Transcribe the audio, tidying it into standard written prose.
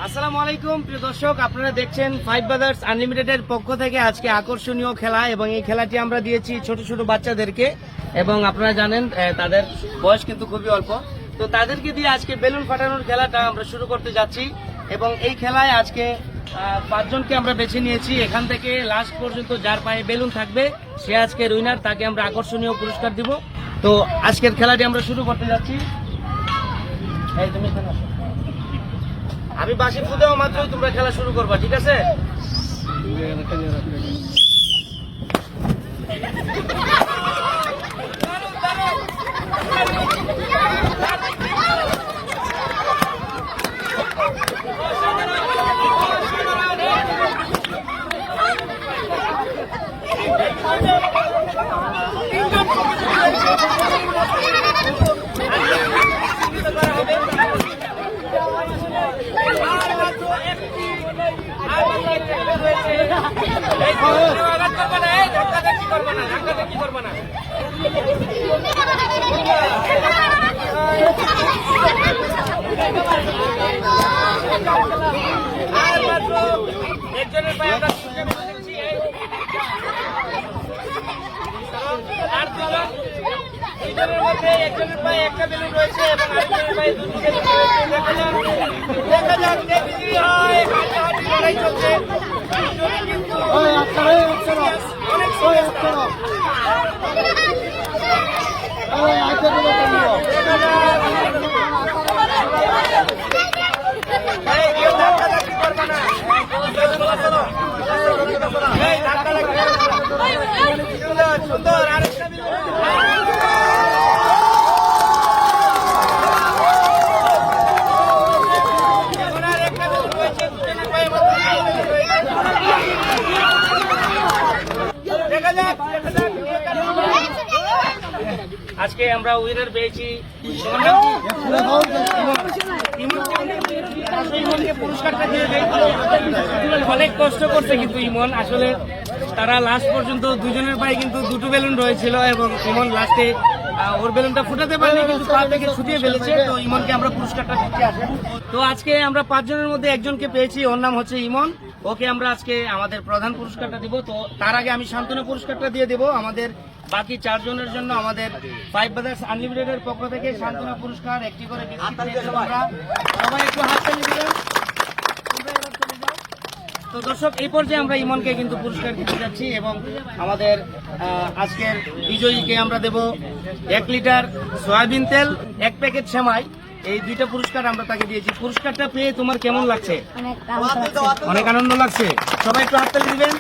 আসসালামু আলাইকুম প্রিয় দর্শক, আপনারা দেখছেন ফাইভ ব্রাদার্স আনলিমিটেডের পক্ষ থেকে আজকে আকর্ষণীয় খেলা, এবং এই খেলাটি আমরা দিয়েছি ছোট ছোট বাচ্চাদেরকে, এবং আপনারা জানেন তাদের বয়স কিন্তু খুবই অল্প। তো তাদেরকে দিয়ে আজকে বেলুন ফাটানোর খেলাটা আমরা শুরু করতে যাচ্ছি, এবং এই খেলায় আজকে 5 জনকে আমরা বেছে নিয়েছি। এখান থেকে লাস্ট পর্যন্ত যার পায়ে বেলুন থাকবে সে আজকে উইনার, তাকে আমরা আকর্ষণীয় পুরস্কার দিব। তো আজকের খেলাটি আমরা শুরু করতে যাচ্ছি। এই তুমি এখানে আসো। আমি বাঁশি ফুদেও মাত্রই তোমরা খেলা শুরু করবা, ঠিক আছে? একজনের পায়ে আমরা আর দুজনের মধ্যে একজনের পায়ে একটা বেলুন রয়েছে এবং আরেকজনের পায়ে দুটি বেলুন রয়েছে। দেখা যাক কে বিজয়ী হয়। হাড্ডাহাড্ডি লড়াই চলছে। সুন্দর আরেকটা আজকে আমরা উইনার পেয়েছি। পুরস্কারটা দিয়ে অনেক কষ্ট করছে কিন্তু ইমন, আসলে তারা লাস্ট পর্যন্ত দুজনের পায়ে কিন্তু দুটো বেলুন রয়েছিল, এবং ইমন লাস্টে ওর বেলুনটা ফুটাতে পারেনি, কিন্তু পা থেকে ছুটিয়ে ফেলেছে। তো ইমনকে আমরা পুরস্কারটা দিচ্ছি। আসেন। তো আজকে আমরা 5 জনের মধ্যে একজনকে পেয়েছি, ওর নাম হচ্ছে ইমন। ওকে আমরা আজকে আমাদের প্রধান পুরস্কারটা দিব। তো তার আগে আমি সান্ত্বনা পুরস্কারটা দিয়ে দেব আমাদের বাকি 4 জনের জন্য। আমাদের ফাইভ ব্রাদার্স আনলিমিটেডের পক্ষ থেকে সান্ত্বনা পুরস্কার একটি করে সবাই একটু হাততালি দিবেন। তো দর্শক, এই পর্যায়ে আমরা ইমনকে কিন্তু পুরস্কার দিতে যাচ্ছি, এবং আমাদের আজকের বিজয়ীকে আমরা দেব 1 লিটার সয়াবিন তেল, 1 প্যাকেট সেমাই। এই 2টা পুরস্কার আমরা তাকে দিয়েছি। পুরস্কারটা পেয়ে তোমার কেমন লাগছে? অনেক আনন্দ লাগছে। সবাই একটু হাততালি দিবেন।